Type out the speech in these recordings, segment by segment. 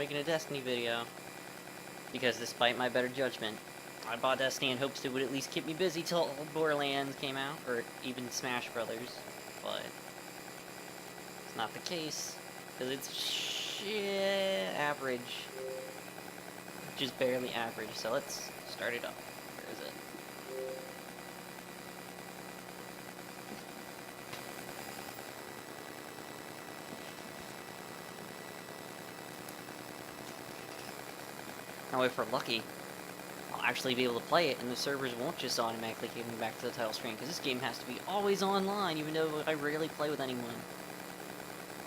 making a Destiny video. Because despite my better judgment, I bought Destiny in hopes it would at least keep me busy till Borderlands came out, or even Smash Brothers, but it's not the case, because it's shit average. Just barely average, so let's start it up. Where is it? Now if we're lucky, I'll actually be able to play it and the servers won't just automatically give me back to the title screen, because this game has to be always online even though I rarely play with anyone.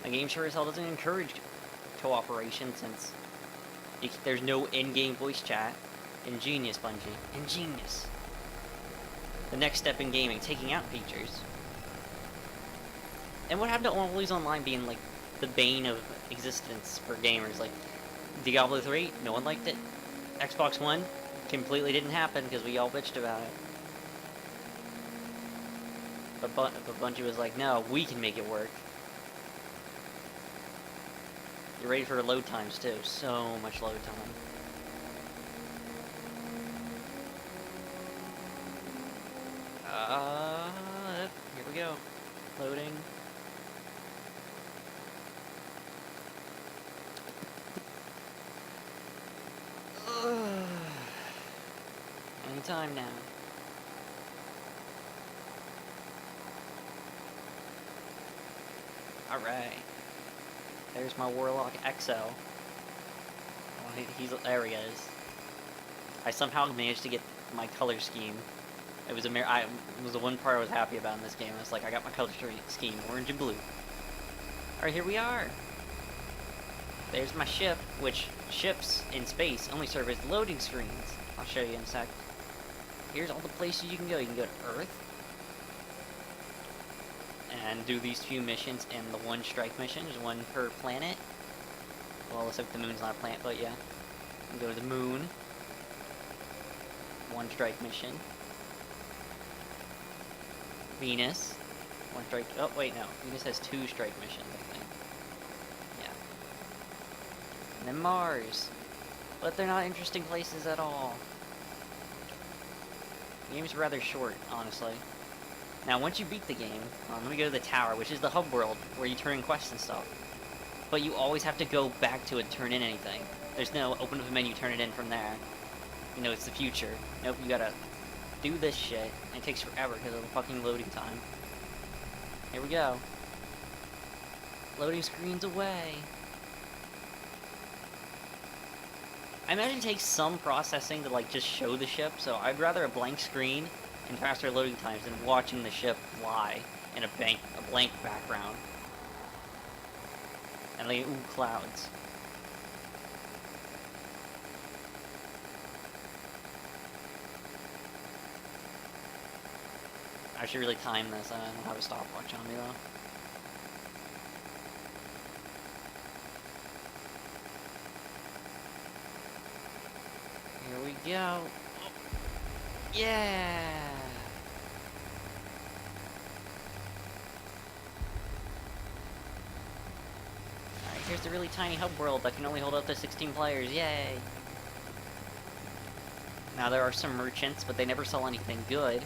The game sure as hell doesn't encourage cooperation since there's no in-game voice chat. Ingenious, Bungie. Ingenious. The next step in gaming, taking out features. And what happened to Always Online being like the bane of existence for gamers? Like Diablo 3, no one liked it. Xbox One, completely didn't happen because we all bitched about it. But Bungie was like, no, we can make it work. You're ready for load times too. So much load time. Here we go. Loading. Anytime now. Alright. There's my Warlock XL. Oh, there he is. I somehow managed to get my color scheme. It was it was the one part I was happy about in this game. It's like I got my color scheme, orange and blue. Alright, here we are. There's my ship, which ships in space only serve as loading screens. I'll show you in a sec. Here's all the places you can go. You can go to Earth and do these few missions in the one strike mission. There's one per planet. Well, it looks like the moon's not a planet, but yeah. You can go to the moon. One strike mission. Venus. One strike. Oh, wait, no. Venus has two strike missions, I think. Yeah. And then Mars. But they're not interesting places at all. The game's rather short, honestly. Now, once you beat the game, let me go to the tower, which is the hub world, where you turn in quests and stuff. But you always have to go back to it and turn in anything. There's no open up the menu, turn it in from there. You know, it's the future. Nope, you gotta do this shit, and it takes forever because of the fucking loading time. Here we go. Loading screens away. I imagine it takes some processing to, like, just show the ship, so I'd rather a blank screen and faster loading times than watching the ship fly in a blank background. And like, ooh, clouds. I should really time this. I don't have a stopwatch on me though. Here we go. Yeah! Alright, here's the really tiny hub world that can only hold up to 16 players. Yay! Now there are some merchants, but they never sell anything good.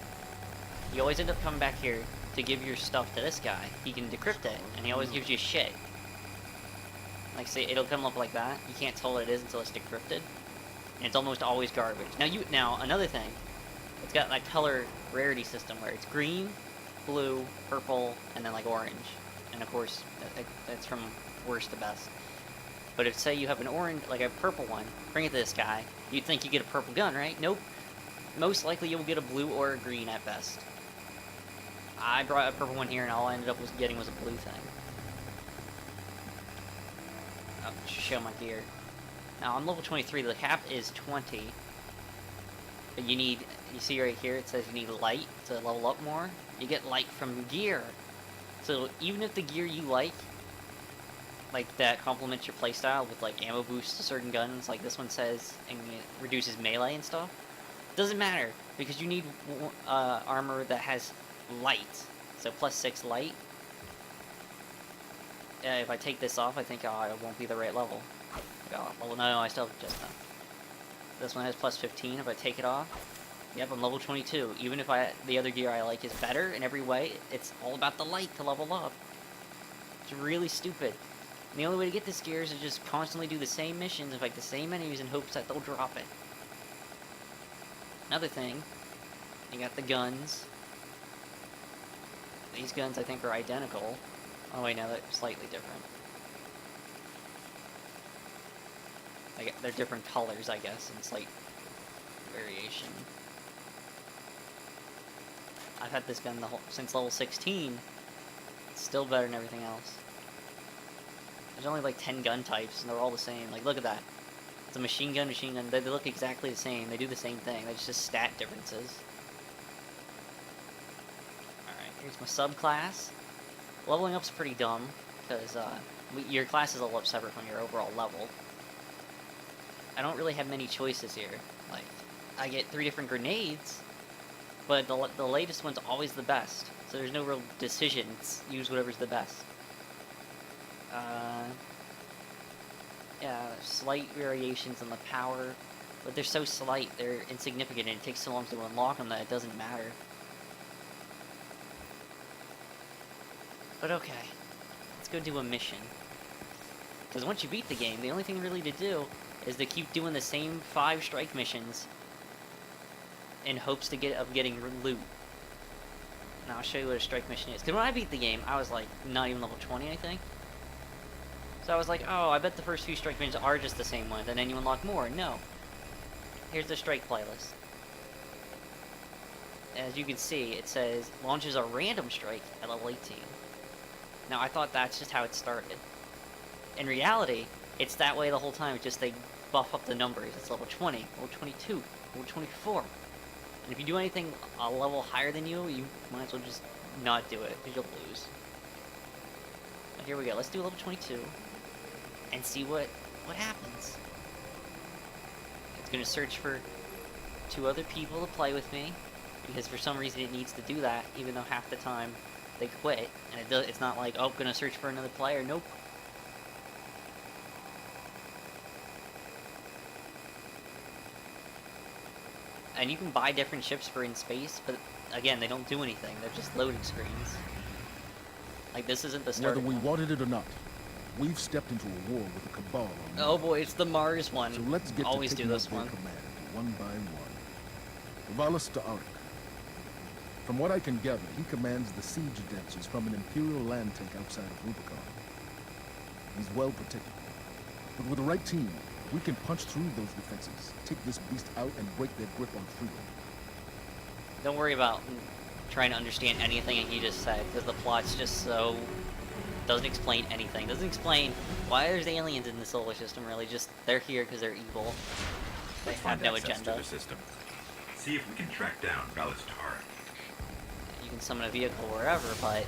You always end up coming back here to give your stuff to this guy. He can decrypt it, and he always gives you shit. Like, say, it'll come up like that. You can't tell what it is until it's decrypted. And it's almost always garbage. Now, another thing. It's got like color rarity system where it's green, blue, purple, and then like orange. And of course, that's from worst to best. But if say you have an orange, like a purple one, bring it to this guy, you'd think you get a purple gun, right? Nope. Most likely you'll get a blue or a green at best. I brought a purple one here and all I ended up getting was a blue thing. Oh, show my gear. Now I'm level 23, the cap is 20. But you see right here, it says you need light to level up more. You get light from gear. So even if the gear you like that complements your playstyle with like ammo boosts to certain guns, like this one says, and it reduces melee and stuff, doesn't matter, because you need armor that has light. So +6 light. If I take this off, I think it won't be the right level. Level No, I still have just that. This one has plus 15 if I take it off. Yep, I'm level 22. Even if the other gear I like is better in every way, it's all about the light to level up. It's really stupid. And the only way to get this gear is to just constantly do the same missions and fight the same enemies in hopes that they'll drop it. Another thing, you got the guns. These guns I think are identical. Oh wait, no, they're slightly different. They're different colors, I guess, and slight variation. I've had this gun since level 16. It's still better than everything else. There's only like 10 gun types, and they're all the same. Like, look at that. It's a machine gun. They look exactly the same. They do the same thing. They're just stat differences. Alright, here's my subclass. Leveling up's pretty dumb, because your classes level up separate from your overall level. I don't really have many choices here. Like, I get 3 different grenades, but the latest one's always the best. So there's no real decisions. Use whatever's the best. Yeah, slight variations in the power, but they're so slight, they're insignificant, and it takes so long to unlock them that it doesn't matter. But okay, let's go do a mission. Because once you beat the game, the only thing really to do is to keep doing the same 5 strike missions in hopes of getting loot. Now I'll show you what a strike mission is. Because when I beat the game, I was like not even level 20, I think. So I was like, oh, I bet the first few strike missions are just the same ones, and then you unlock more. No. Here's the strike playlist. As you can see, it says, launches a random strike at level 18. Now, I thought that's just how it started. In reality, it's that way the whole time, it's just they buff up the numbers. It's level 20, level 22, level 24. And if you do anything a level higher than you might as well just not do it, because you'll lose. But here we go, let's do level 22. And see what happens. It's gonna search for 2 other people to play with me, because for some reason it needs to do that, even though half the time they quit, and it's not like, oh, gonna search for another player. Nope. And you can buy different ships for in space, but again, they don't do anything. They're just loading screens. Like, this isn't the start. Whether we wanted it or not, we've stepped into a war with the Cabal on Oh boy, it's the Mars one. So let's get Always to do taking this out their one. command, one by one. Valis to Auric. From what I can gather, he commands the siege dancers from an Imperial land tank outside of Rubicon. He's well protected. But with the right team, we can punch through those defenses, take this beast out, and break their grip on freedom. Don't worry about trying to understand anything he just said, because the plot's just so... doesn't explain anything. Doesn't explain why there's aliens in the solar system, really. Just, they're here because they're evil. They have no agenda. To the system. See if we can track down Valis to Auric. You can summon a vehicle wherever, but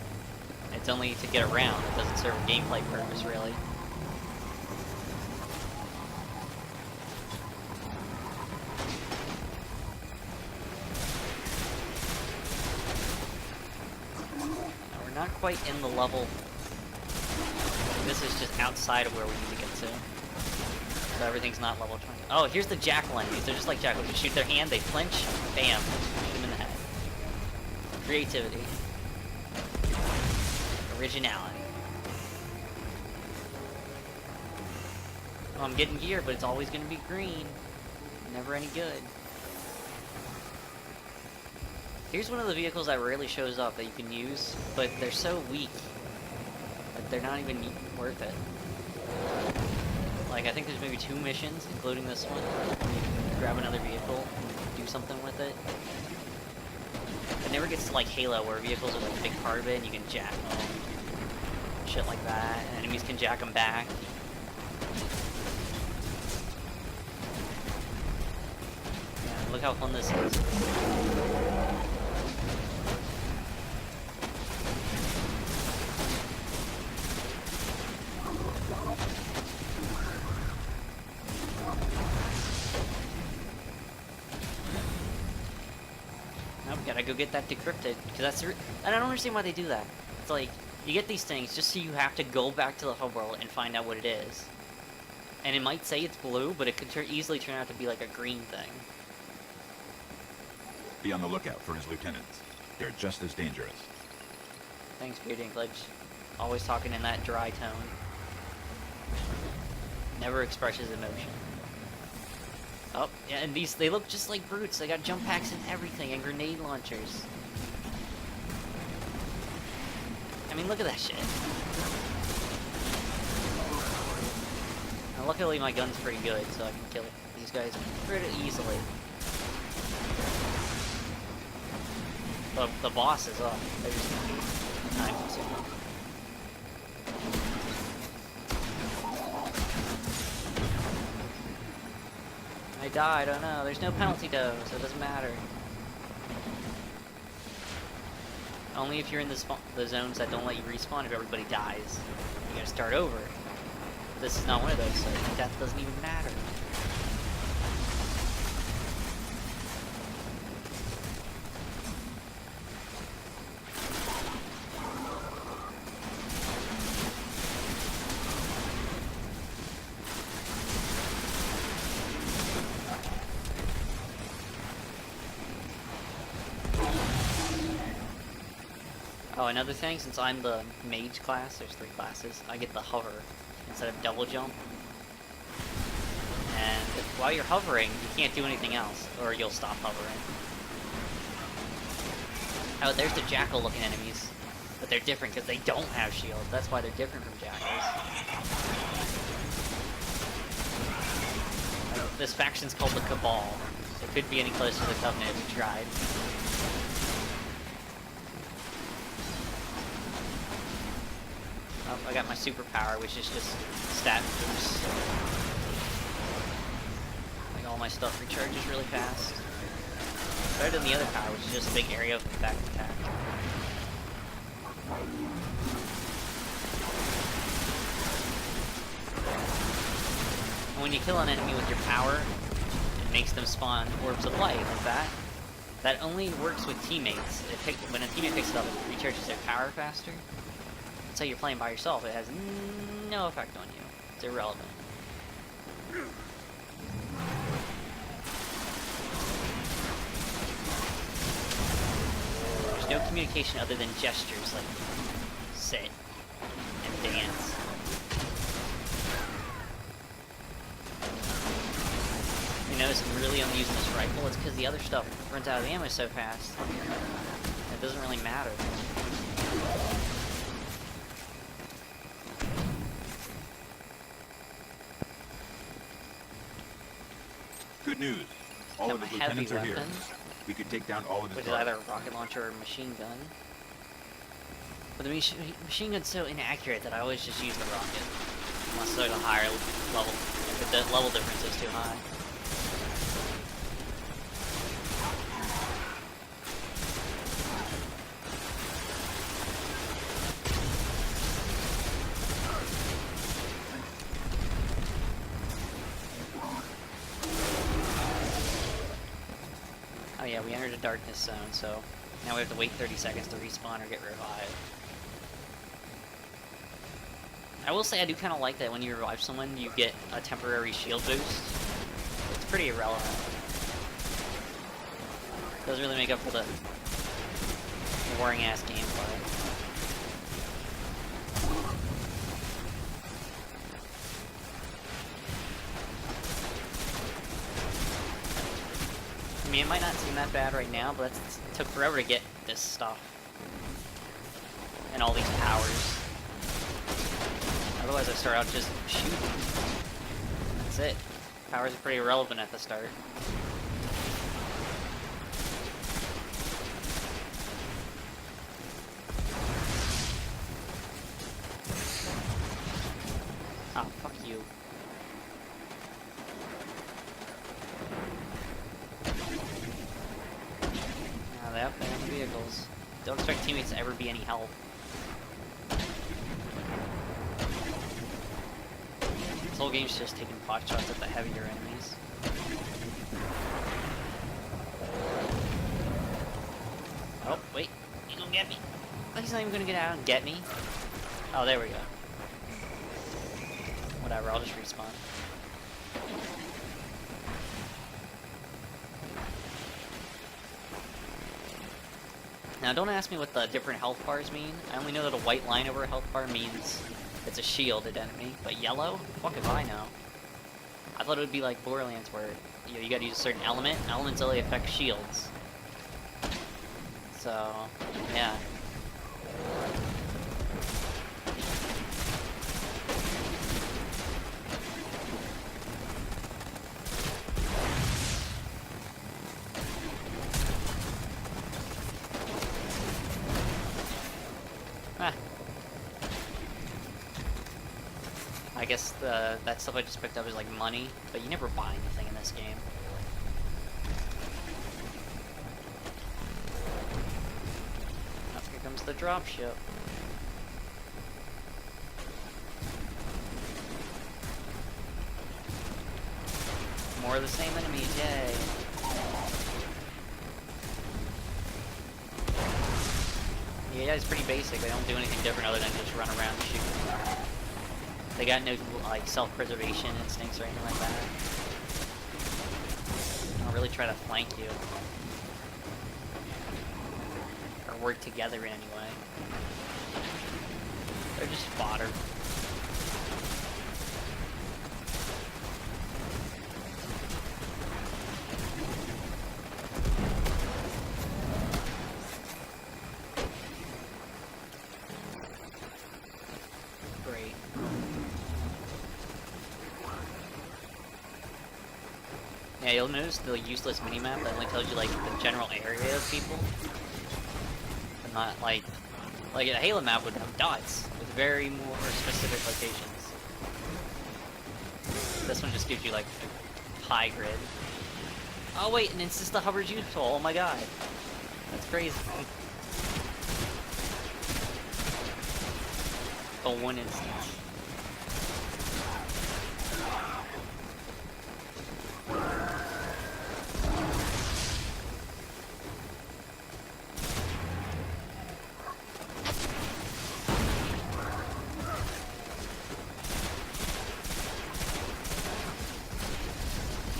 it's only to get around. It doesn't serve a gameplay purpose, really. Now, we're not quite in the level. This is just outside of where we need to get to. So everything's not level 20. Oh, here's the jackal enemies. They're just like jackals. You shoot their hand, they flinch, bam. Shoot them in the head. Creativity. Originality. Oh, I'm getting gear, but it's always going to be green. Never any good. Here's one of the vehicles that rarely shows up that you can use, but they're so weak that they're not even worth it. Like, I think there's maybe 2 missions, including this one. You can grab another vehicle and do something with it. It never gets to like Halo, where vehicles are like a big part of it, and you can jack them. Shit like that, and enemies can jack them back. Yeah, look how fun this is. Gotta go get that decrypted, because that's and I don't understand why they do that. It's like, you get these things just so you have to go back to the hub world and find out what it is. And it might say it's blue, but it could easily turn out to be like a green thing. Be on the lookout for his lieutenants. They're just as dangerous. Thanks, Beard Dinklage. Always talking in that dry tone. Never expresses emotion. Oh, yeah, and they look just like brutes. They got jump packs and everything, and grenade launchers. I mean, look at that shit. Now, luckily my gun's pretty good, so I can kill these guys pretty easily. The boss is up. They're just gonna be time consuming. I died, oh no, there's no penalty though, so it doesn't matter. Only if you're in the zones that don't let you respawn if everybody dies. You gotta start over. This is not one of those, so death doesn't even matter. Oh, another thing, since I'm the mage class, there's 3 classes, I get the hover instead of double jump. And while you're hovering, you can't do anything else, or you'll stop hovering. Oh, there's the jackal looking enemies, but they're different because they don't have shields. That's why they're different from jackals. This faction's called the Cabal. It could be any closer to the Covenant if you tried. Oh, I got my superpower, which is just stat boost. Like all my stuff recharges really fast. Better than the other power, which is just a big area of back attack. And when you kill an enemy with your power, it makes them spawn orbs of light like that. That only works with teammates. When a teammate picks it up, it recharges their power faster. So you're playing by yourself, it has no effect on you. It's irrelevant. There's no communication other than gestures like sit and dance. You notice I'm really only using this rifle, it's because the other stuff runs out of ammo so fast. It doesn't really matter. Good news. All of his lieutenants are here. Weapon, We could take down all of his which is either a rocket launcher or a machine gun. But the machine gun's so inaccurate that I always just use the rocket. Unless there's a higher level, if the level difference is too high. Oh yeah, we entered a darkness zone, so now we have to wait 30 seconds to respawn or get revived. I will say I do kind of like that when you revive someone, you get a temporary shield boost. It's pretty irrelevant. Doesn't really make up for the boring-ass gameplay. I mean, it might not seem that bad right now, but it took forever to get this stuff. And all these powers. Otherwise I start out just shooting. That's it. Powers are pretty irrelevant at the start. Oh, fuck you. Now they have their own vehicles. Don't expect teammates to ever be any help. This whole game's just taking pot shots at the heavier enemies. Oh, wait. He's gonna get me. He's not even gonna get out and get me. Oh, there we go. Whatever, I'll just respawn. Now, don't ask me what the different health bars mean. I only know that a white line over a health bar means it's a shielded enemy, but yellow? Fuck if I know. I thought it would be like Borderlands where you gotta use a certain element. Elements only affect shields. So, yeah. Ah. I guess that stuff I just picked up is like money, but you never buy anything in this game. Oh, here comes the dropship. More of the same enemies, yay! Yeah, it's pretty basic. They don't do anything different other than just run around and shoot. They got no like self-preservation instincts or anything like that. They don't really try to flank you or work together in any way. They're just fodder. Great. Yeah, you'll notice the useless minimap that only tells you like the general area of people, but not like a Halo map would have dots with very more specific locations. This one just gives you like a pie grid. Oh wait, and it's just the Hubbard's useful. Oh my god, that's crazy. Oh, one instance.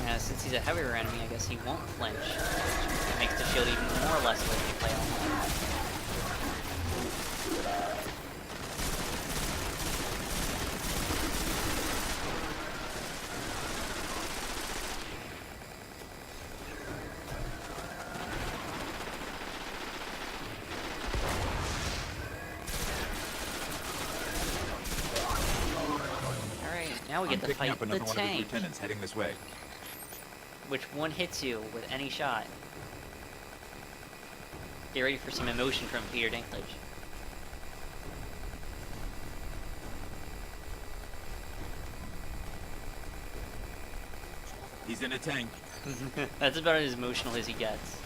Yeah, since he's a heavier enemy, I guess he won't flinch. It makes the shield even more or less when you play online. Now we get to fight the tank, lieutenants heading this way. which one hits you with any shot. Get ready for some emotion from Peter Dinklage. He's in a tank. That's about as emotional as he gets.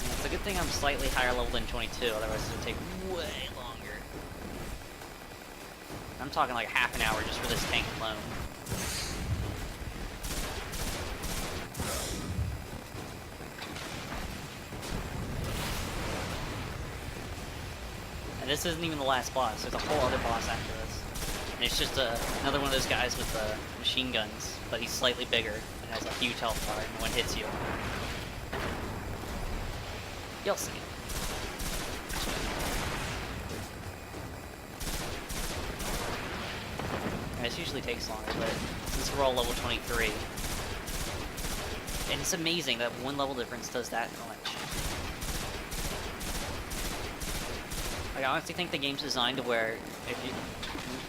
And it's a good thing I'm slightly higher level than 22, otherwise it would take way longer. I'm talking like half an hour just for this tank alone. And this isn't even the last boss, there's a whole other boss after this. And it's just another one of those guys with the machine guns, but he's slightly bigger and has a huge health bar, and one hits you. You'll see. And this usually takes longer, but since we're all level 23, and it's amazing that one level difference does that much. Like, I honestly think the game's designed to where if you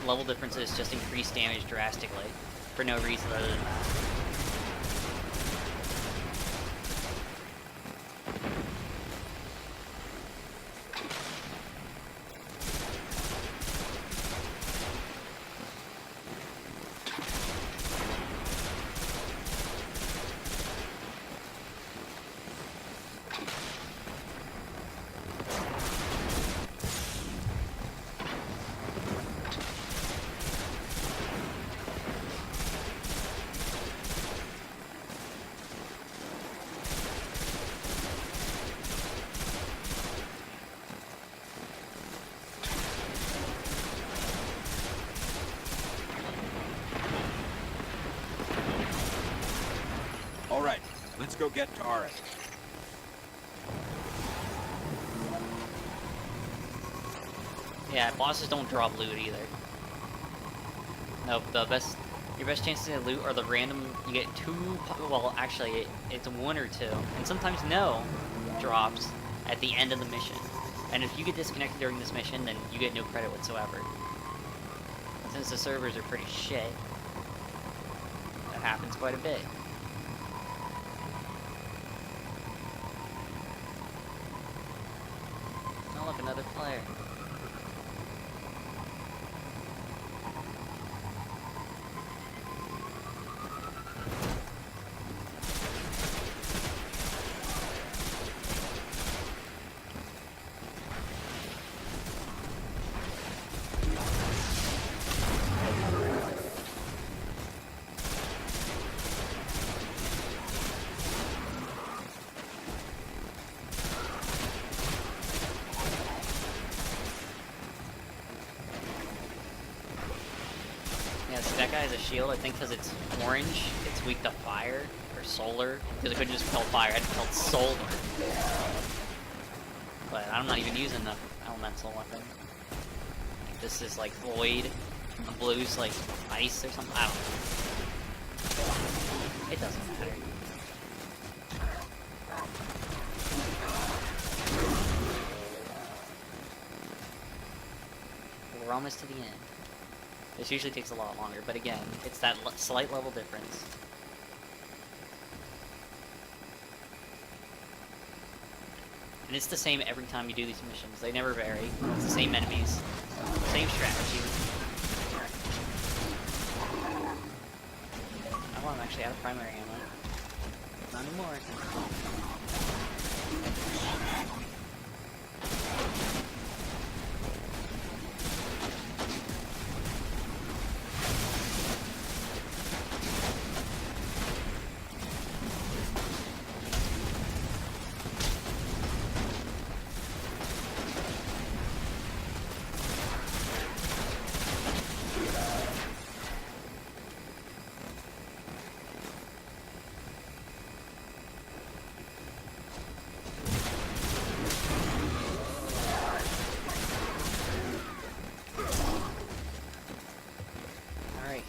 level differences just increase damage drastically for no reason other than that. go get Tarek. Yeah, bosses don't drop loot either. No, your best chances to loot are the random, you get well, actually, it's one or two, and sometimes no drops at the end of the mission. And if you get disconnected during this mission, then you get no credit whatsoever. Since the servers are pretty shit, that happens quite a bit. Oh look, another player. Yeah, see, that guy has a shield, I think because it's orange, it's weak to fire, or solar, because it couldn't just be called fire, it had to be called solar. But I'm not even using the elemental weapon. Like, this is like void, the blue's like ice or something, I don't know. It doesn't matter. We're almost to the end. This usually takes a lot longer, but again, it's that slight level difference. And it's the same every time you do these missions. They never vary. It's the same enemies, same strategy. Oh, I'm actually out of primary ammo. Not anymore.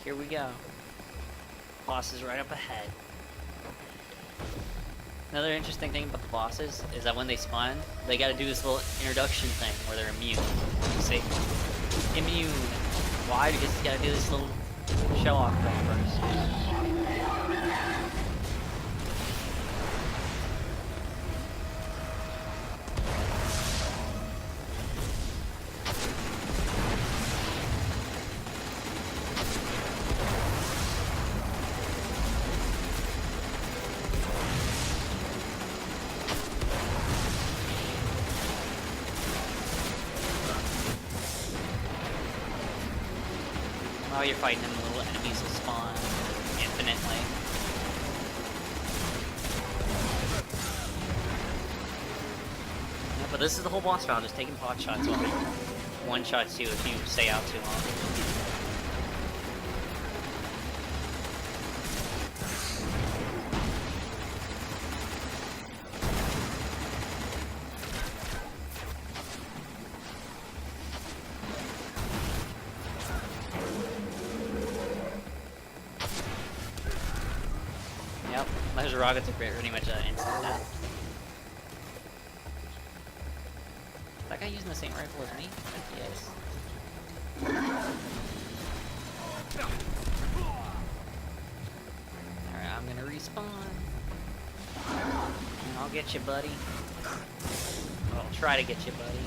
Here we go. Boss is right up ahead. Another interesting thing about the bosses is that when they spawn, they gotta do this little introduction thing where they're immune. See? Immune. Why? Because you gotta do this little show-off thing first. While you're fighting them, the little enemies will spawn infinitely. Yeah, but this is the whole boss round, just taking pot shots will one-shots you if you stay out too long. Yep, those rockets are pretty much instant death. Is that guy using the same rifle as me? I think he is. Alright, I'm gonna respawn. And I'll get you, buddy. Well, I'll try to get you, buddy.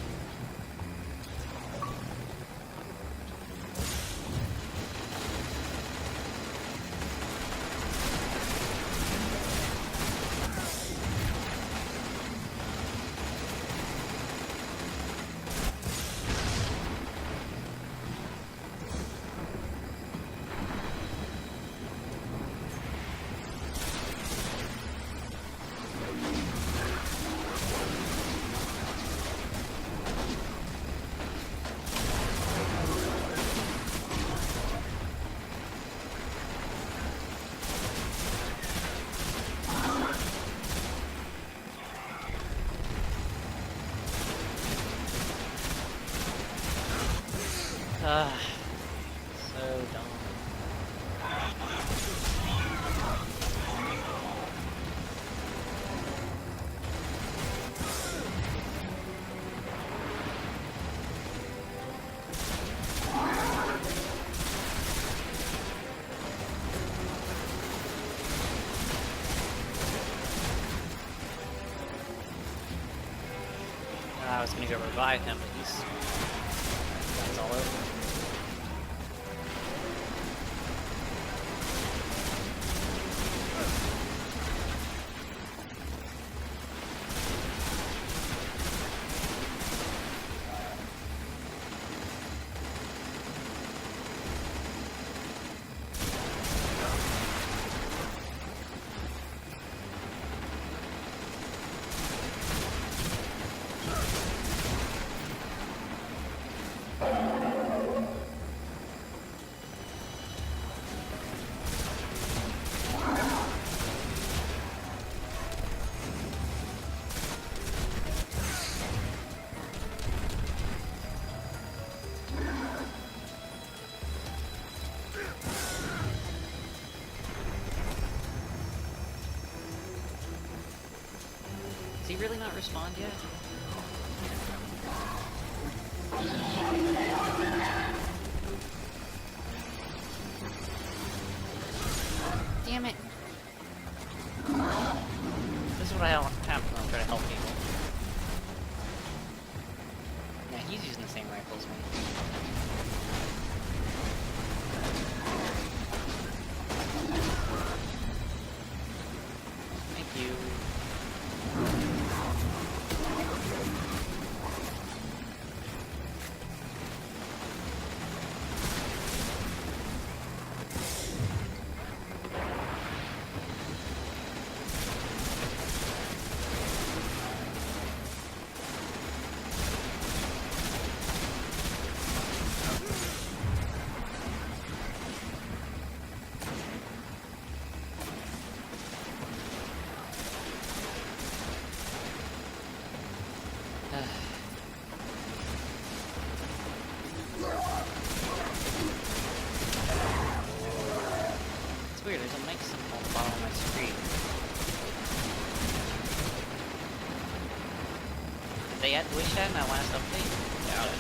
Ah, so dumb. I was gonna go revive him, but that's all over. Does he really not respond yet? Damn it! This is what I happen when I try to help people. Yeah, he's using the same rifle as me. Thank you. It's weird, there's a mic symbol on the bottom of my screen. Did they add voice chat in that last update? Doubt it.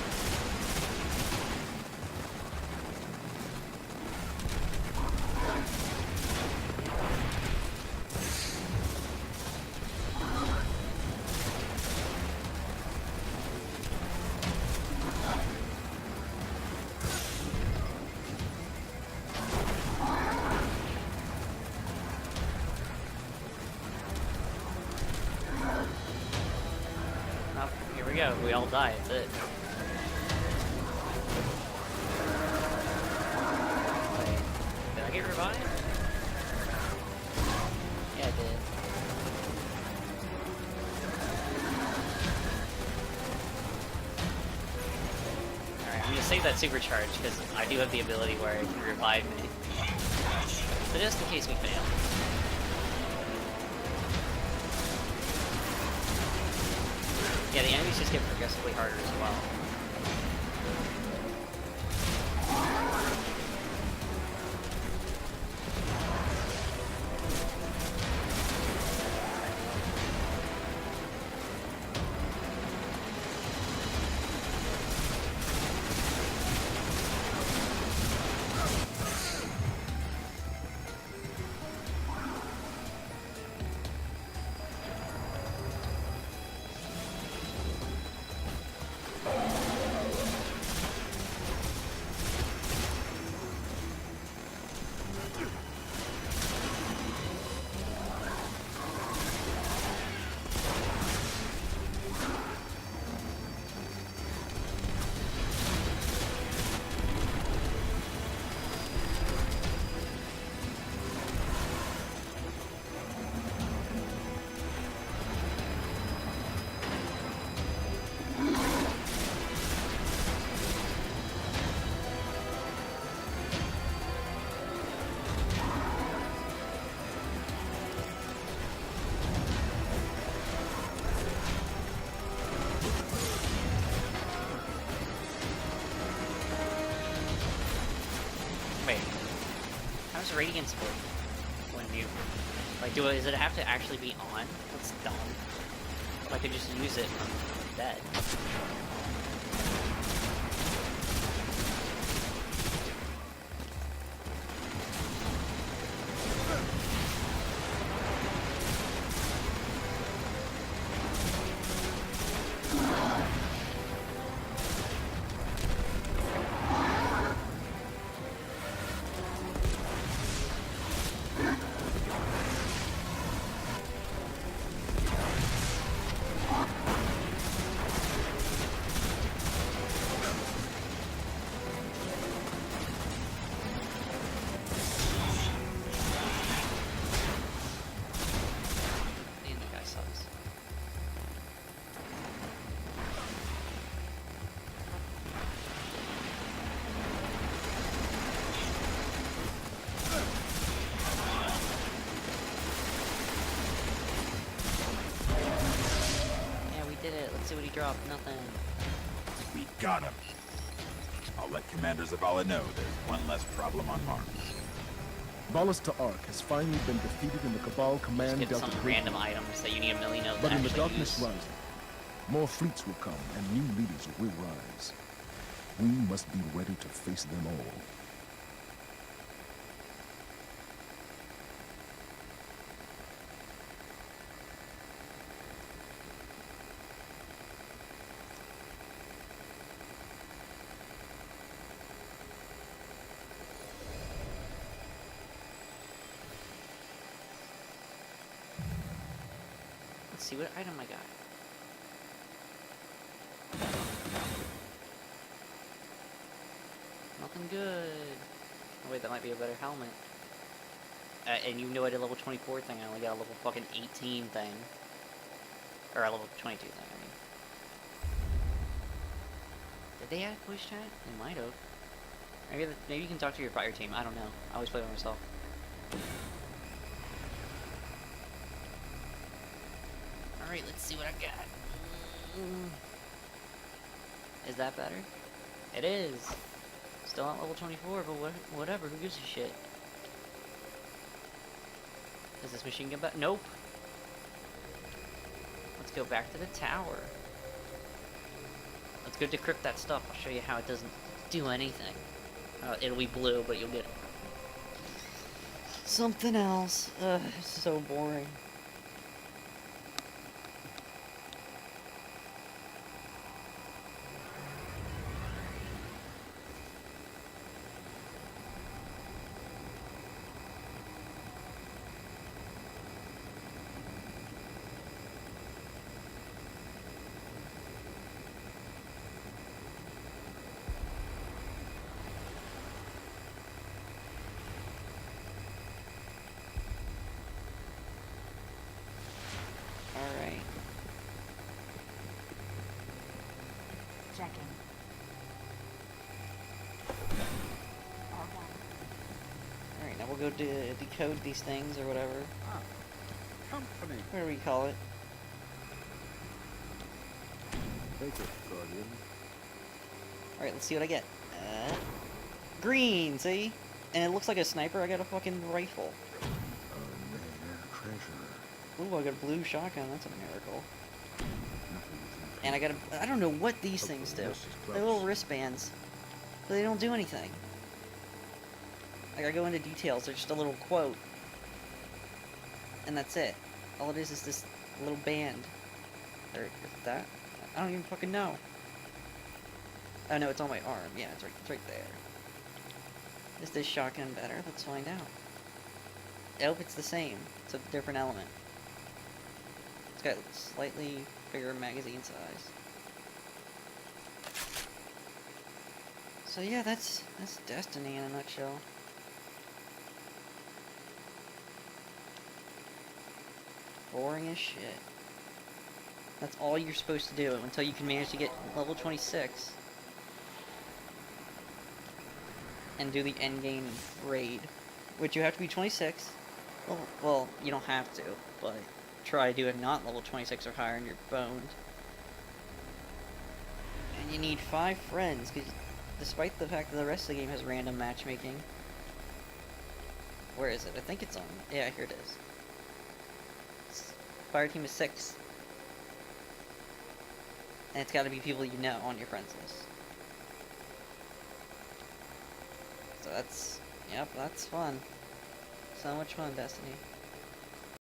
Oh, here we go. We all die. That's it. Wait, did I get revived? Yeah, I did. Alright, I'm gonna save that supercharge because I do have the ability where it can revive me. So just in case we fail. Yeah, the enemies just get progressively harder as well. Wait. How does radiance work when you... Like, does it have to actually be on? That's dumb. I could just use it from dead. Man, that guy sucks. Yeah, we did it. Let's see what he dropped. Nothing. We got him. I'll let Commander Zavala know there's one less problem on Mars. Ballista Arc has finally been defeated in the Cabal Just Command get Delta some Grid. random items that you need a million of to But in the actually darkness use. rising, more fleets will come and new leaders will rise. We must be ready to face them all. Let's see what item I got. Nothing good. Oh wait, that might be a better helmet. And you know I did a level 24 thing, I only got a level fucking 18 thing. Or a level 22 thing, I mean. Did they add voice chat? They might have. Maybe you can talk to your fire team, I don't know. I always play by myself. Alright, let's see what I got. Is that better? It is. Still not level 24, but whatever, who gives a shit? Does this machine gun back? Nope. Let's go back to the tower. Let's go decrypt that stuff. I'll show you how it doesn't do anything. It'll be blue, but you'll get something else. Ugh, it's so boring. Alright. Checking. Alright, now we'll go decode these things or whatever. Company. What do we call it? Take it, Guardian. Alright, let's see what I get. Green, see? And it looks like a sniper, I got a fucking rifle. A rare treasure. Ooh, I got a blue shotgun, that's a miracle. Nothing's And I got a, I don't know what these things do. this is They're little close. wristbands. But they don't do anything. Like, I go into details, they're just a little quote. And that's it. All it is this little band. Or, is it that? I don't even fucking know. Oh no, it's on my arm. Yeah, it's right there. Is this shotgun better? Let's find out. I hope it's the same. It's a different element. It's got slightly bigger magazine size. So yeah, that's Destiny in a nutshell. Boring as shit. That's all you're supposed to do until you can manage to get level 26. And do the endgame raid. Which you have to be 26. Well, you don't have to, but try to do it not level 26 or higher and you're boned. And you need 5 friends, because despite the fact that the rest of the game has random matchmaking, Where is it? I think it's on. Yeah, here it is. Fire team is 6. And it's gotta be people you know on your friends list. So that's... Yep, that's fun. So much fun, Destiny.